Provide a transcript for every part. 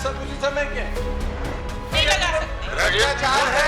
सब उसी समय के हैं। नहीं लगा सकते। भ्रष्टाचार है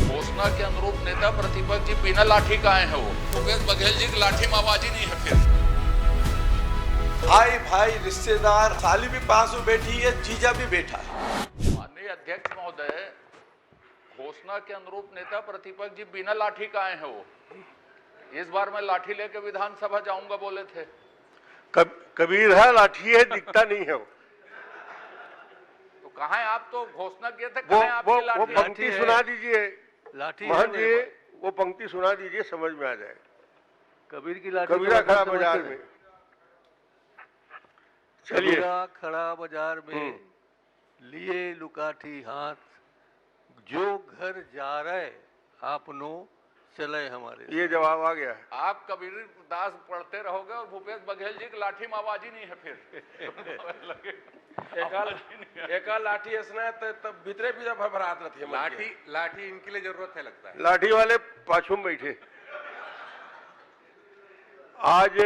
घोषणा के अनुरूप नेता प्रतिपक्ष जी बिना लाठी का आए हैं। वो भूपेश बघेल जी की लाठी माओवादी नहीं है। फिर भाई भाई रिश्तेदार, साली भी पास में बैठी है, जीजा भी बैठा है। माननीय अध्यक्ष महोदय, घोषणा के अनुरूप नेता प्रतिपक्ष जी बिना लाठी का आए हैं। वो इस बार मैं लाठी लेके विधानसभा जाऊंगा बोले थे। कबीर है, लाठी है, दिखता नहीं है वो। तो कहाँ है? आप तो घोषणा किए थे। वो कहाँ है आपकी लाठी? पंक्ति सुना दीजिए लाठी महंत जी, वो पंक्ति सुना दीजिए, समझ में आ जाएगा। कबीर की लाठी कबीरा खड़ा बाजार में। चलिए। कबीरा खड़ा बाजार में लिए लुकाठी हाथ, जो घर जा रहे आपनो चले हमारे। ये जवाब आ गया है। आप कबीर दास पढ़ते रहोगे और भूपेश बघेल जी की लाठी माओवादी नहीं है। फिर एका लाठी ऐसा तब भीतरे भी भरभरात रहती है। लाठी इनके लिए जरूरत है लगता है। लाठी वाले पाछू में बैठे। आज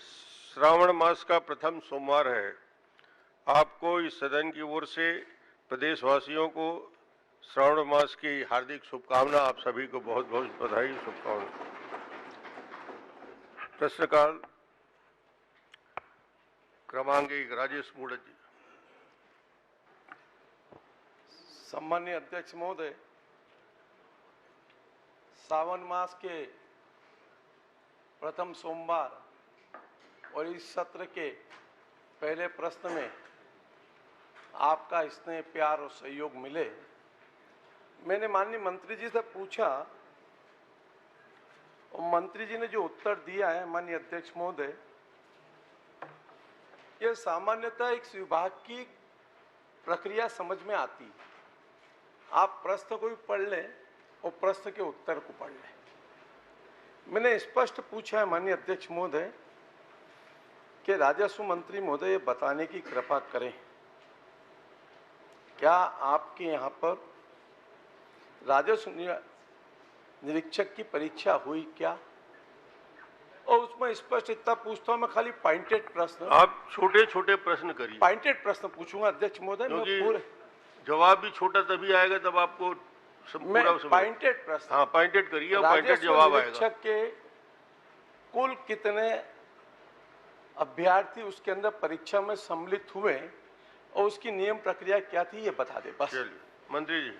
श्रावण मास का प्रथम सोमवार है। आपको इस सदन की ओर से प्रदेशवासियों को श्रावण मास की हार्दिक शुभकामना। आप सभी को बहुत बहुत बधाई, शुभकामना। प्रश्नकाल क्रमांक 1, राजेश मूड़त जी। सम्मानीय अध्यक्ष महोदय, सावन मास के प्रथम सोमवार और इस सत्र के पहले प्रश्न में आपका स्नेह, प्यार और सहयोग मिले। मैंने माननीय मंत्री जी से पूछा और मंत्री जी ने जो उत्तर दिया है माननीय अध्यक्ष महोदय, यह सामान्यतः एक विभाग की प्रक्रिया समझ में आती है। आप प्रश्न को भी पढ़ लें और प्रश्न के उत्तर को पढ़ लें। मैंने स्पष्ट पूछा है माननीय अध्यक्ष महोदय कि राजस्व मंत्री महोदय ये बताने की कृपा करें, क्या आपके यहाँ पर राजस्व निरीक्षक की परीक्षा हुई क्या? और उसमें स्पष्ट इतना पूछता हूं मैं, खाली पॉइंटेड प्रश्न, आप छोटे छोटे प्रश्न करिए। पॉइंटेड प्रश्न पूछूंगा अध्यक्ष महोदय। मैं पूरे जवाब भी छोटा तभी आएगा जब आपको पूरा पॉइंटेड प्रश्न। हाँ, पॉइंटेड करिए और पॉइंटेड जवाब आएगा। निरीक्षक के कुल कितने अभ्यर्थी उसके अंदर परीक्षा में सम्मिलित हुए और उसकी नियम प्रक्रिया क्या थी, ये बता दे बस। चलिए मंत्री जी।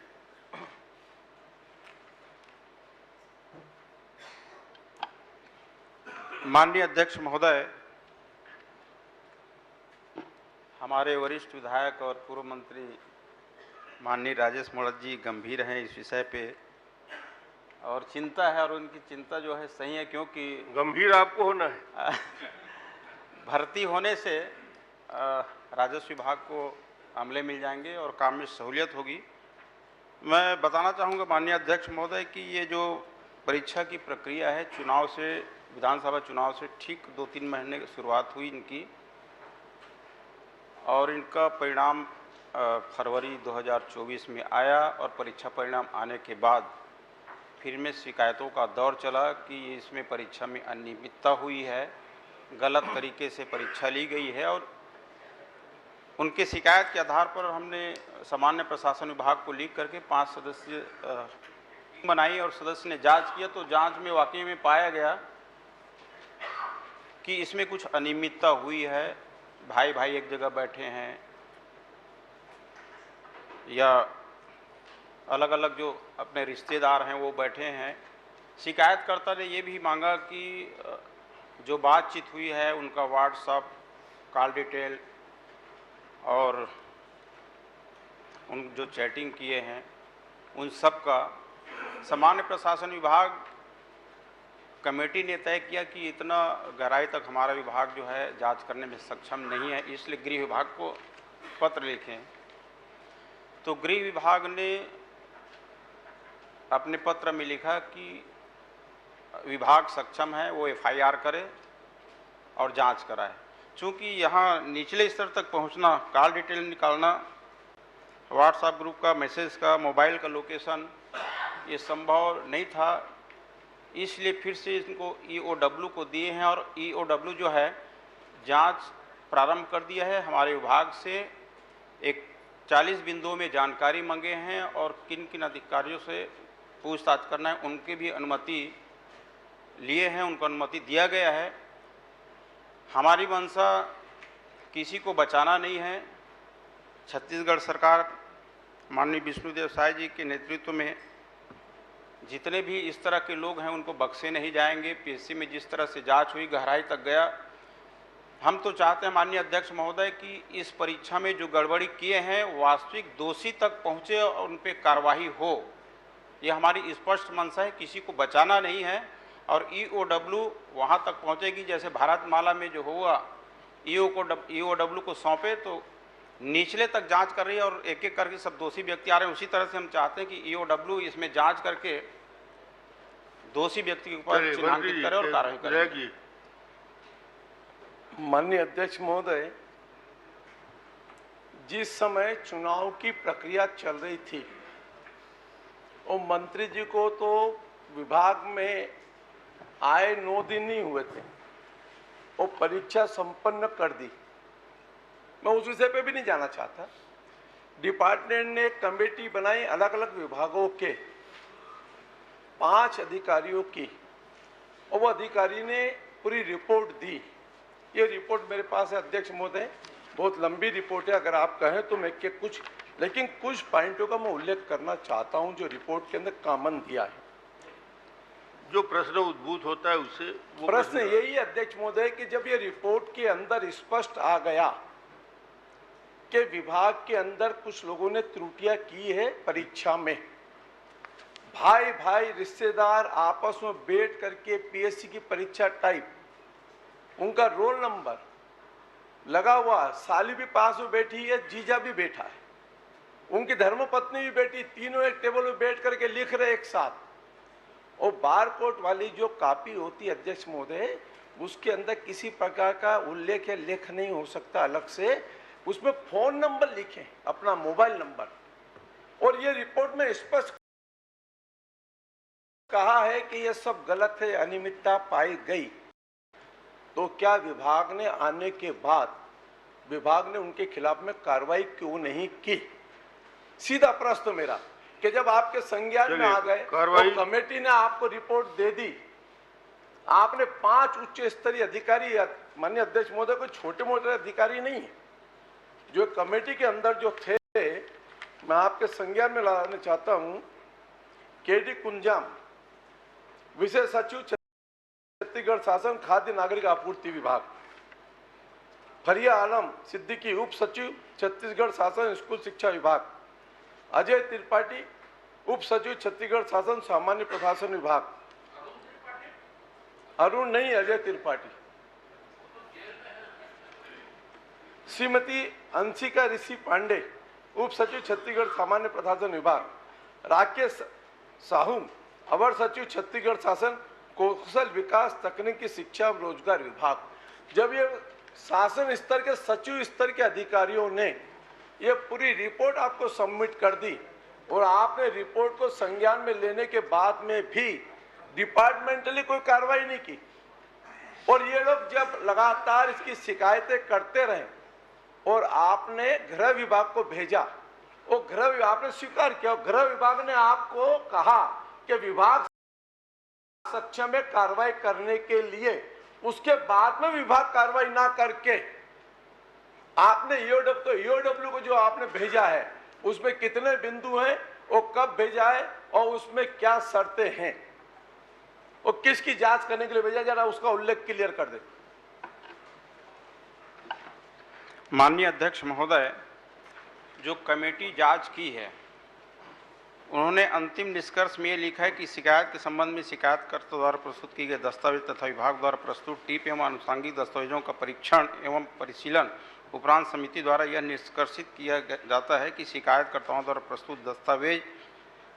माननीय अध्यक्ष महोदय, हमारे वरिष्ठ विधायक और पूर्व मंत्री माननीय राजेश मूड़त जी गंभीर हैं इस विषय पे और चिंता है, और उनकी चिंता जो है सही है, क्योंकि गंभीर आपको होना है। भर्ती होने से राजस्व विभाग को अमले मिल जाएंगे और काम में सहूलियत होगी। मैं बताना चाहूँगा माननीय अध्यक्ष महोदय कि ये जो परीक्षा की प्रक्रिया है, चुनाव से, विधानसभा चुनाव से ठीक 2-3 महीने की शुरुआत हुई इनकी, और इनका परिणाम फरवरी 2024 में आया। और परीक्षा परिणाम आने के बाद फिर में शिकायतों का दौर चला कि इसमें परीक्षा में अनियमितता हुई है, गलत तरीके से परीक्षा ली गई है। और उनके शिकायत के आधार पर हमने सामान्य प्रशासन विभाग को लिख करके 5 सदस्य बनाई और सदस्य ने जांच किया। तो जांच में वाकई में पाया गया कि इसमें कुछ अनियमितता हुई है। भाई भाई एक जगह बैठे हैं या अलग अलग जो अपने रिश्तेदार हैं वो बैठे हैं। शिकायतकर्ता ने ये भी मांगा कि जो बातचीत हुई है उनका व्हाट्सएप कॉल डिटेल और उन जो चैटिंग किए हैं उन सब का सामान्य प्रशासन विभाग कमेटी ने तय किया कि इतना गहराई तक हमारा विभाग जो है जांच करने में सक्षम नहीं है, इसलिए गृह विभाग को पत्र लिखें। तो गृह विभाग ने अपने पत्र में लिखा कि विभाग सक्षम है, वो एफआईआर करे और जांच कराए। चूँकि यहाँ निचले स्तर तक पहुँचना, कॉल डिटेल निकालना, व्हाट्सएप ग्रुप का मैसेज का, मोबाइल का लोकेशन, ये संभव नहीं था, इसलिए फिर से इनको ईओडब्ल्यू को दिए हैं। और ईओडब्ल्यू जो है जांच प्रारंभ कर दिया है। हमारे विभाग से एक 40 बिंदुओं में जानकारी मांगे हैं और किन किन अधिकारियों से पूछताछ करना है उनकी भी अनुमति लिए हैं, उनको अनुमति दिया गया है। हमारी मंशा किसी को बचाना नहीं है। छत्तीसगढ़ सरकार माननीय विष्णुदेव साय जी के नेतृत्व में जितने भी इस तरह के लोग हैं उनको बख्शे नहीं जाएंगे। पीएससी में जिस तरह से जांच हुई, गहराई तक गया, हम तो चाहते हैं माननीय अध्यक्ष महोदय कि इस परीक्षा में जो गड़बड़ी किए हैं वास्तविक दोषी तक पहुंचे और उन पर कार्रवाई हो। ये हमारी स्पष्ट मंशा है, किसी को बचाना नहीं है। और ईओडब्ल्यू वहाँ तक पहुँचेगी जैसे भारतमाला में जो हुआ, ईओडब्ल्यू को सौंपे तो निचले तक जांच कर रही है और एक एक करके सब दोषी व्यक्ति आ रहे हैं। उसी तरह से हम चाहते हैं कि ईओडब्ल्यू इसमें जांच करके दोषी व्यक्ति के ऊपर चिन्हांकित करे और कार्रवाई करे। माननीय अध्यक्ष महोदय, जिस समय चुनाव की प्रक्रिया चल रही थी और मंत्री जी को तो विभाग में आए 9 दिन ही हुए थे और परीक्षा संपन्न कर दी। मैं उस विषय पे भी नहीं जाना चाहता। डिपार्टमेंट ने एक कमेटी बनाई अलग अलग विभागों के 5 अधिकारियों की और वो अधिकारी ने पूरी रिपोर्ट दी। ये रिपोर्ट मेरे पास है अध्यक्ष महोदय, बहुत लंबी रिपोर्ट है। अगर आप कहें तो मैं के कुछ पॉइंटों का मैं उल्लेख करना चाहता हूं जो रिपोर्ट के अंदर कॉमन दिया है। जो प्रश्न उद्भूत होता है उससे प्रश्न यही है अध्यक्ष महोदय कि जब ये रिपोर्ट के अंदर स्पष्ट आ गया कि विभाग के अंदर कुछ लोगों ने त्रुटियां की है परीक्षा में, भाई भाई रिश्तेदार आपस में बैठ करके पीएससी की परीक्षा टाइप, उनका रोल नंबर लगा हुआ, साली भी पास में बैठी है, जीजा भी बैठा है, उनकी धर्मपत्नी भी बैठी, तीनों एक टेबल में बैठ करके लिख रहे एक साथ। और बारकोड वाली जो कॉपी होती है अध्यक्ष महोदय, उसके अंदर किसी प्रकार का उल्लेख या लेख नहीं हो सकता अलग से, उसमें फोन नंबर लिखे, अपना मोबाइल नंबर। और ये रिपोर्ट में स्पष्ट कहा है कि यह सब गलत है, अनियमितता पाई गई। तो क्या विभाग ने आने के बाद विभाग ने उनके खिलाफ में कार्रवाई क्यों नहीं की? सीधा प्रश्न मेरा कि जब आपके संज्ञान में आ गए तो कमेटी ने आपको रिपोर्ट दे दी, आपने 5 उच्च स्तरीय अधिकारी, माननीय अध्यक्ष महोदय कोई छोटे मोटे अधिकारी नहीं है, जो कमेटी के अंदर जो थे, मैं आपके संज्ञान में लाना चाहता हूं। केडी कुंजाम, विशेष सचिव छत्तीसगढ़ शासन खाद्य नागरिक आपूर्ति विभाग। फरिया आलम सिद्दीकी, उप सचिव छत्तीसगढ़ शासन स्कूल शिक्षा विभाग। अजय त्रिपाठी, उप सचिव छत्तीसगढ़ शासन सामान्य प्रशासन विभाग। अरुण नहीं, अजय त्रिपाठी। श्रीमती अंशिका ऋषि पांडे, उप सचिव छत्तीसगढ़ सामान्य प्रशासन विभाग। राकेश साहू, अवर सचिव छत्तीसगढ़ शासन कौशल विकास तकनीकी शिक्षा और रोजगार विभाग। जब ये शासन स्तर के सचिव स्तर के अधिकारियों ने ये पूरी रिपोर्ट आपको सबमिट कर दी और आपने रिपोर्ट को संज्ञान में लेने के बाद में भी डिपार्टमेंटली कोई कार्रवाई नहीं की, और ये लोग जब लगातार इसकी शिकायतें करते रहे और आपने गृह विभाग को भेजा, और गृह विभाग ने स्वीकार किया, गृह विभाग ने आपको कहा कि विभाग सक्षम है कार्रवाई करने के लिए, उसके बाद में विभाग कार्रवाई ना करके आपने ईओडब्ल्यू को जो आपने भेजा है उसमें कितने बिंदु हैं, वो कब भेजा है और उसमें क्या शर्तें हैं, और किसकी जांच करने के लिए भेजा, जरा उसका उल्लेख क्लियर कर दे। माननीय अध्यक्ष महोदय, जो कमेटी जांच की है उन्होंने अंतिम निष्कर्ष में ये लिखा है कि शिकायत के संबंध में शिकायतकर्ता द्वारा प्रस्तुत किए गए दस्तावेज तथा विभाग द्वारा प्रस्तुत टीप एवं आनुषंगिक दस्तावेजों का परीक्षण एवं परिशीलन उपरांत समिति द्वारा यह निष्कर्षित किया जाता है कि शिकायतकर्ताओं द्वारा प्रस्तुत दस्तावेज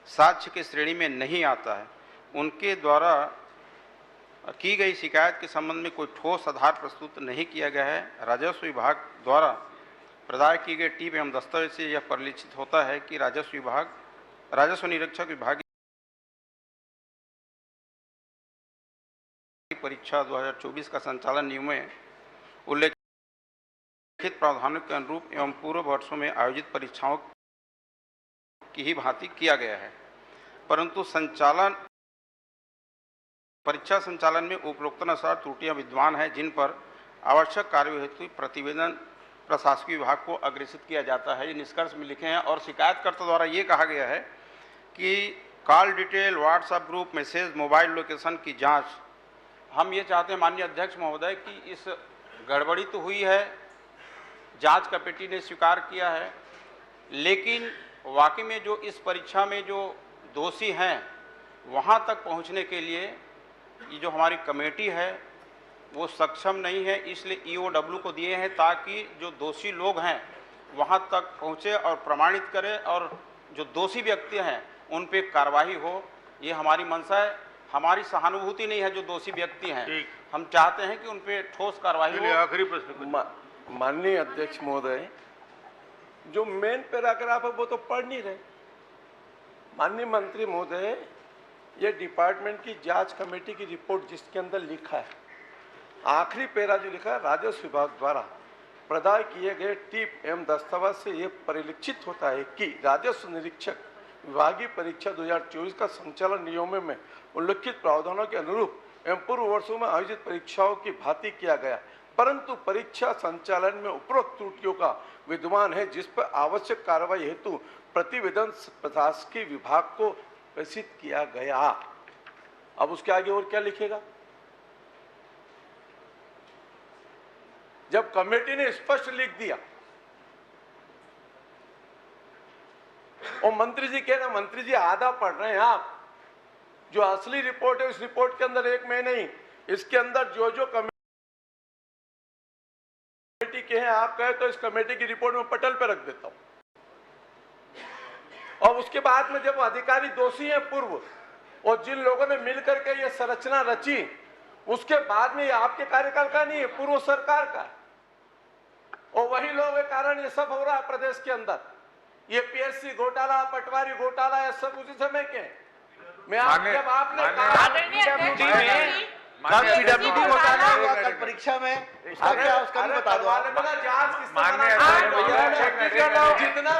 साक्ष्य की श्रेणी में नहीं आता है। उनके द्वारा की गई शिकायत के संबंध में कोई ठोस आधार प्रस्तुत नहीं किया गया है। राजस्व विभाग द्वारा प्रदाय किए गए टीप एवं दस्तावेज से यह परिलक्षित होता है कि राजस्व निरीक्षक विभाग परीक्षा 2024 का संचालन नियम में उल्लेख प्रावधानों के अनुरूप एवं पूर्व वर्षों में आयोजित परीक्षाओं की ही भांति किया गया है, परंतु परीक्षा संचालन में उपरोक्तानुसार त्रुटियां विद्यमान हैं, जिन पर आवश्यक कार्य हेतु प्रतिवेदन प्रशासकीय विभाग को अग्रेसित किया जाता है। ये निष्कर्ष में लिखे हैं और शिकायतकर्ता द्वारा ये कहा गया है कि call detail, WhatsApp group message, mobile location की जांच। हम ये चाहते हैं माननीय अध्यक्ष महोदय कि इस गड़बड़ी तो हुई है, जांच कमेटी ने स्वीकार किया है, लेकिन वाकई में जो इस परीक्षा में जो दोषी हैं वहाँ तक पहुँचने के लिए ये जो हमारी कमेटी है वो सक्षम नहीं है, इसलिए ईओडब्ल्यू को दिए हैं ताकि जो दोषी लोग हैं वहाँ तक पहुँचे और प्रमाणित करें और जो दोषी व्यक्ति हैं उन पे कार्रवाई हो। ये हमारी मंशा है, हमारी सहानुभूति नहीं है जो दोषी व्यक्ति हैं, हम चाहते हैं कि उन पे ठोस कार्रवाई हो। आखिरी प्रश्न माननीय अध्यक्ष महोदय, जो मेन पैराग्राफ है वो तो पढ़ नहीं रहे। माननीय मंत्री महोदय, ये डिपार्टमेंट की जांच कमेटी की रिपोर्ट जिसके अंदर लिखा है, आखिरी पैरा जो लिखा है, राजस्व विभाग द्वारा प्रदान किए गए टिप एवं दस्तावेज से यह परिलक्षित होता है कि राजस्व निरीक्षक विभागीय परीक्षा 2024 का संचालन नियमों में उल्लिखित प्रावधानों के अनुरूप एवं पूर्व वर्षों में आयोजित परीक्षाओं की भांति किया गया, परंतु परीक्षा संचालन में उपरोक्त त्रुटियों का विद्यमान है, जिस पर आवश्यक कार्रवाई हेतु प्रतिवेदन प्रशासकीय विभाग को प्रेषित किया गया। अब उसके आगे और क्या लिखेगा? जब कमेटी ने स्पष्ट लिख दिया और मंत्री जी कह रहे, मंत्री जी आधा पढ़ रहे हैं आप, जो असली रिपोर्ट है उस रिपोर्ट के अंदर एक में नहीं, इसके अंदर जो जो कमेटी के हैं आप कहे तो इस कमेटी की रिपोर्ट में पटल पे रख देता हूं। और उसके बाद में जब अधिकारी दोषी हैं पूर्व और जिन लोगों ने मिलकर के ये संरचना रची, उसके बाद में ये आपके कार्यकाल का नहीं है, पूर्व सरकार का है, और वही लोगों के कारण ये सब हो रहा है प्रदेश के अंदर। ये पीएससी घोटाला, पटवारी घोटाला, ये सब उसी समय के हैं। मैं जब आपने पीडब्ल्यूडी घोटाला हुआ कल परीक्षा में, क्या उसका भी बता दो। जितना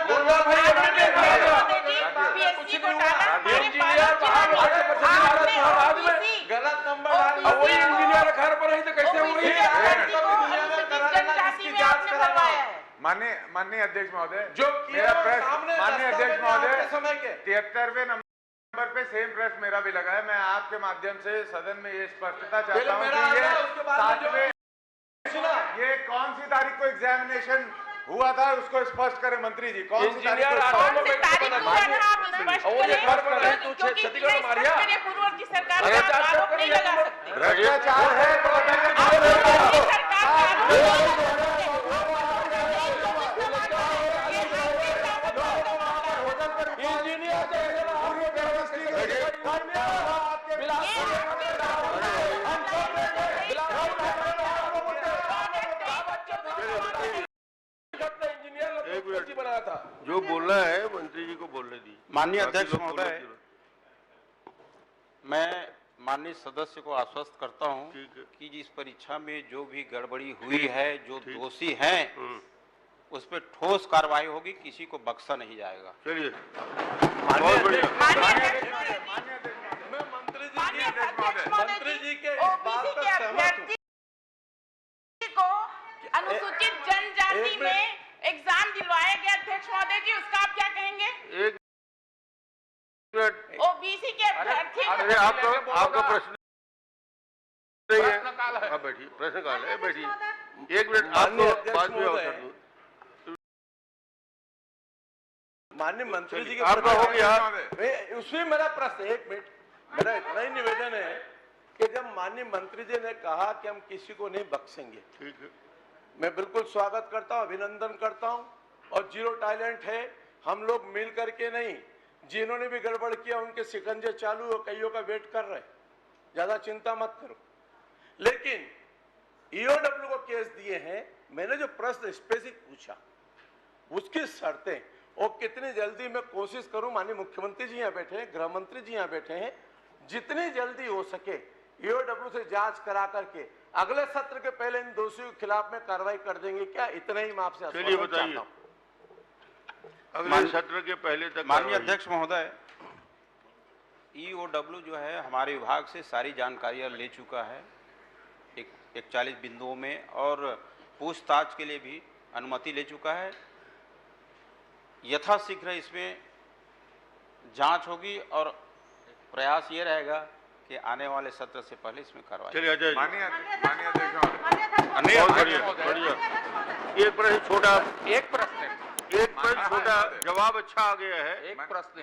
गलत नंबर वही इंजीनियर घर पर ही तो कैसे हो रही है। माननीय अध्यक्ष महोदय, जो मेरा प्रश्न माननीय अध्यक्ष महोदय, समय के 73वें नंबर पे सेम प्रश्न मेरा भी लगा है। मैं आपके माध्यम से सदन में ये स्पष्टता चाहता हूँ कि ये कौन सी तारीख को एग्जामिनेशन हुआ था उसको स्पष्ट करें मंत्री जी। कौन सी तारीख को? छत्तीसगढ़ मारिया पूर्ववर्ती सरकार का आरोप नहीं लगा सकते। भ्रष्टाचार है जो बोलना है मंत्री जी को बोलने दी। माननीय अध्यक्ष महोदय, मैं माननीय सदस्य को आश्वस्त करता हूं कि जिस परीक्षा में जो भी गड़बड़ी हुई है, जो दोषी हैं उस पर ठोस कार्रवाई होगी, किसी को बख्शा नहीं जाएगा। चलिए, मंत्री जी के अभ्यर्थी को अनुसूचित जनजाति में एग्जाम दिलवाया गया, अध्यक्ष महोदय जी, उसका आप क्या कहेंगे? एक मिनट, ओबीसी के अभ्यर्थी अरे आपका प्रश्न नहीं है, आप बैठिए, प्रश्नकाल है, बैठिए। एक मिनट, आपको बाद में अवसर दूं। माननीय मंत्री जी के आपका हो गया। उसमें मेरा प्रश्न, एक मिनट, मेरा इतना ही निवेदन है कि जब माननीय मंत्री जी ने कहा कि हम किसी को नहीं बख्शेंगे, ठीक है, मैं बिल्कुल स्वागत करता हूं, अभिनंदन करता हूं, और जीरो टैलेंट है, हम लोग मिल करके नहीं, जिन्होंने भी गड़बड़ किया उनके शिकंजे चालू और कईयों का वेट कर रहे, ज्यादा चिंता मत करो। लेकिन ईओडब्ल्यू को केस दिए हैं, मैंने जो प्रश्न स्पेसिफिक पूछा उसकी शर्तें और कितनी जल्दी मैं कोशिश करूं, माननीय मुख्यमंत्री जी यहाँ बैठे हैं, गृह मंत्री जी यहाँ बैठे हैं, जितनी जल्दी हो सके ईओडब्ल्यू से जांच करा करके अगले सत्र के पहले इन दोषियों के खिलाफ में कार्रवाई कर देंगे क्या? इतना ही मैं आपसे चलिए आश्वासन बताइए। चाहता हूं। अगले सत्र के पहले तक माननीय कार्रवाई। अध्यक्ष महोदय, ईओडब्ल्यू जो है हमारे विभाग से सारी जानकारियां ले चुका है 41 बिंदुओं में, और पूछताछ के लिए भी अनुमति ले चुका है। यथाशीघ्र इसमें जांच होगी और प्रयास ये रहेगा कि आने वाले सत्र से पहले इसमें कार्रवाई। चलिए अजय जी। माननीय अध्यक्ष महोदय, बहुत बढ़िया बढ़िया। एक प्रश्न छोटा, एक प्रश्न एक प्रश्न छोटा, जवाब अच्छा आ गया है। एक प्रश्न